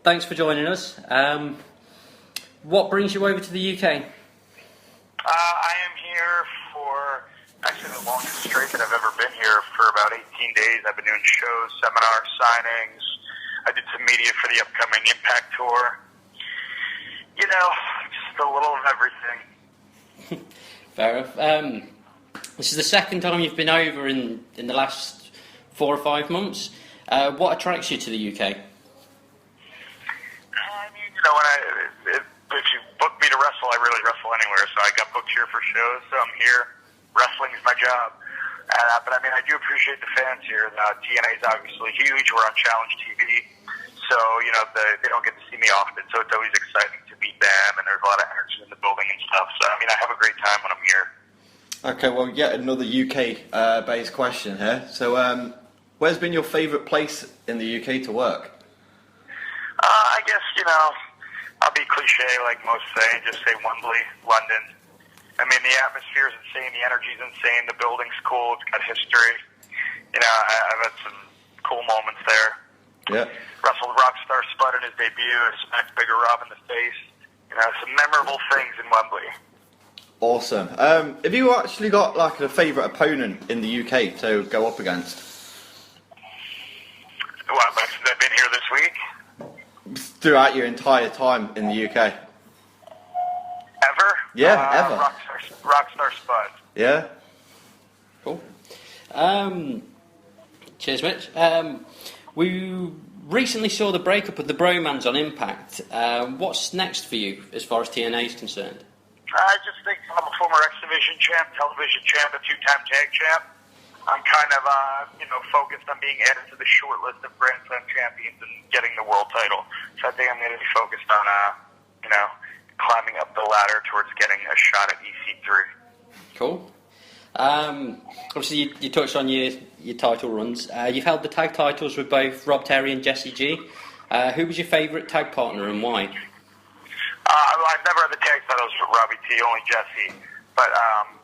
thanks for joining us. What brings you over to the UK? I am here for actually the longest straight that I've ever been here for about 18 days. I've been doing shows, seminars, signings. I did some media for the upcoming Impact Tour. You know, just a little of everything. Fair enough. This is the second time you've been over in the last 4 or 5 months. What attracts you to the UK? I mean, you know, if you book me to wrestle, I really wrestle anywhere. So I got booked here for shows, so I'm here. Wrestling is my job. But I mean, I do appreciate the fans here. TNA is obviously huge. We're on Challenge TV. So, you know, they don't get to see me often. So it's always exciting to meet them, and there's a lot of energy in the building and stuff. So, I mean, I have a great time when I'm here. Okay, well, yet another UK-based question here. So, where's been your favourite place in the UK to work? I guess, you know, I'll be cliche like most say, just say Wembley, London. I mean, the atmosphere is insane, the energy's insane, the building's cool, it's got history. You know, I've had some cool moments there. Yeah. Wrestled Rockstar Spud in his debut, I smacked Bigger Rob in the face. You know, some memorable things in Wembley. Awesome. Have you actually got like a favourite opponent in the UK to go up against? What, since I've been here this week? Throughout your entire time in the UK? Ever? Yeah, ever. Rockstar Spud. Yeah? Cool. Cheers, Mitch. We recently saw the breakup of the Bromans on Impact. What's next for you as far as TNA is concerned? I just think I'm a former X Division champ, television champ, a 2-time tag champ. I'm kind of, focused on being added to the short list of Grand Slam champions and getting the world title. So I think I'm going to be focused on, climbing up the ladder towards getting a shot at EC3. Cool. Obviously, you touched on your title runs. You've held the tag titles with both Rob Terry and Jesse G. Who was your favourite tag partner and why? I've never had the tag titles with Robbie T, only Jesse. But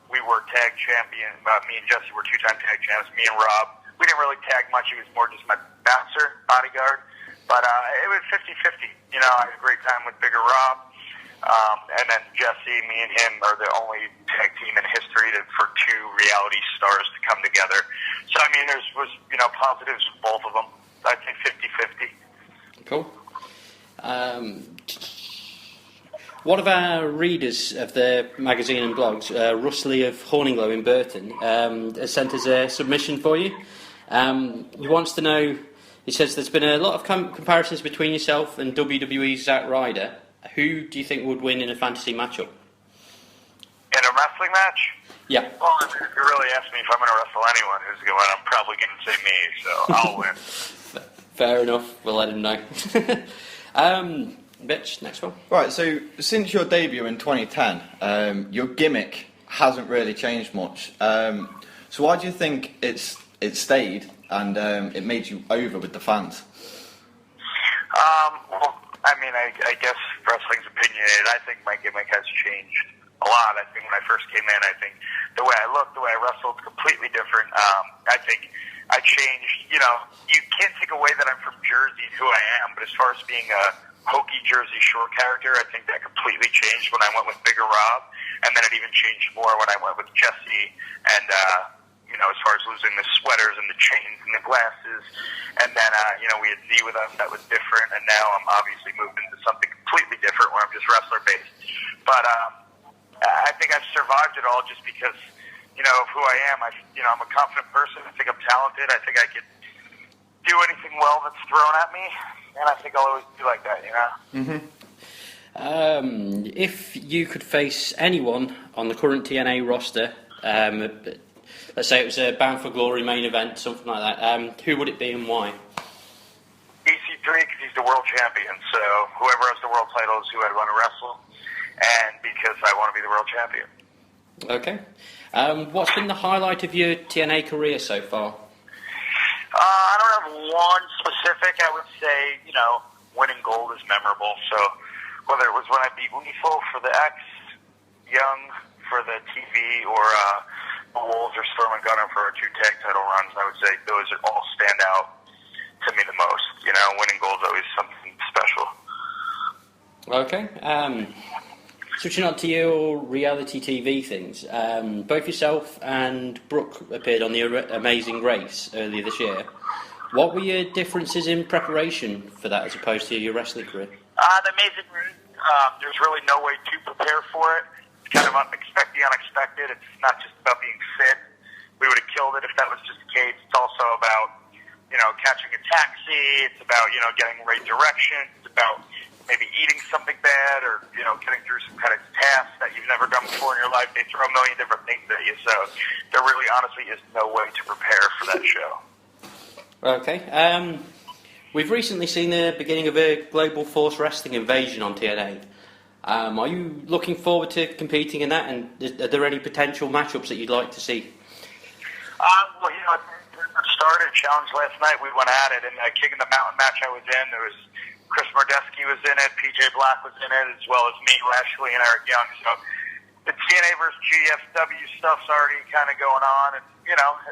we were tag champions. Me and Jesse were 2-time tag champs. Me and Rob, we didn't really tag much. He was more just my bouncer, bodyguard. But it was 50-50. You know, I had a great time with Bigger Rob. And then Jesse, me and him are the only tag team in history for 2 reality stars to come together. So, I mean, there was positives with both of them. I'd say 50-50. Cool. One of our readers of the magazine and blogs, Russ Lee of Horninglow in Burton, has sent us a submission for you. He wants to know, he says there's been a lot of comparisons between yourself and WWE's Zack Ryder. Who do you think would win in a fantasy matchup? In a wrestling match? Yeah. Well, if you really ask me if I'm going to wrestle anyone who's going to win, I'm probably going to say me, so I'll win. Fair enough. We'll let him know. Mitch, next one. Right, so since your debut in 2010, your gimmick hasn't really changed much. So why do you think it stayed and it made you over with the fans? Well, I mean, I guess wrestling's opinionated. I think my gimmick has changed a lot. I think when I first came in, I think the way I looked, the way I wrestled, completely different. I think I changed. You know, you can't take away that I'm from Jersey, who I am, but as far as being a hokey Jersey Shore character, I think that completely changed when I went with Bigger Rob, and then it even changed more when I went with Jesse, and as far as losing the sweaters and the chains and the glasses, and then we had Z with us, that was different, and now I'm obviously moved into something completely different where I'm just wrestler based. But I think I've survived it all just because of who I am. I'm a confident person. I think I'm talented. I think I could do anything well that's thrown at me. And I think I'll always be like that, If you could face anyone on the current TNA roster, let's say it was a Bound for Glory main event, something like that, who would it be and why? EC3, because he's the world champion. So whoever has the world title is who I'd want to wrestle. And because I want to be the world champion. Okay. What's been the highlight of your TNA career so far? I don't have one specific. I would say, winning gold is memorable. So whether it was when I beat Lethal for the X, Young for the TV, or Wolves or Storm and Gunner for our 2 tag title runs, I would say those all stand out to me the most. Winning gold is always something special. Okay. Switching on to your reality TV things, both yourself and Brooke appeared on the Amazing Race earlier this year. What were your differences in preparation for that as opposed to your wrestling career? The Amazing Race, there's really no way to prepare for it. It's kind of expect the unexpected. It's not just about being fit. We would have killed it if that was just the case. It's also about, catching a taxi. It's about, getting the right direction. It's about maybe eating something bad or, getting through some kind of task that you've never done before in your life. They throw a million different things at you. So there really, honestly, is no way to prepare for that show. Okay. We've recently seen the beginning of a Global Force Wrestling invasion on TNA. Are you looking forward to competing in that, and are there any potential matchups that you'd like to see? Well, it started a challenge last night. We went at it, and King of the Mountain match I was in, there was Chris Mordesky was in it, PJ Black was in it, as well as me, Lashley, and Eric Young. So the TNA versus GFW stuff's already kind of going on, and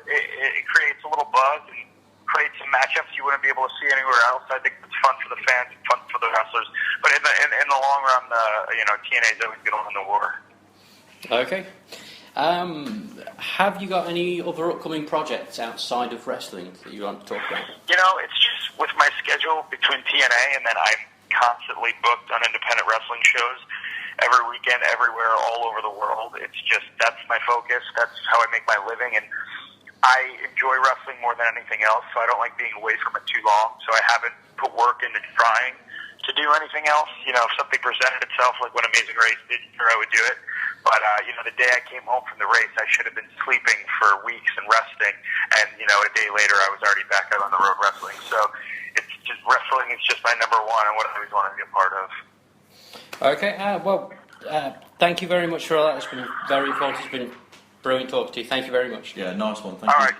it creates a little buzz and create some matchups you wouldn't be able to see anywhere else. I think it's fun for the fans and fun for the wrestlers. But in the long run, TNA is always going to win the war. Okay. Have you got any other upcoming projects outside of wrestling that you want to talk about? It's just with my schedule between TNA and then I'm constantly booked on independent wrestling shows every weekend, everywhere, all over the world. It's just, that's my focus. That's how I make my living. And I enjoy wrestling more than anything else, so I don't like being away from it too long. So I haven't put work into trying to do anything else. If something presented itself, like when Amazing Race did, sure, I would do it. But, the day I came home from the race, I should have been sleeping for weeks and resting. And, a day later, I was already back out on the road wrestling. So it's just, wrestling is just my number one and what I always wanted to be a part of. Okay, thank you very much for all that. It's been very informative. It's been brilliant talking to you. Thank you very much. Yeah, nice one. Thank you. All right.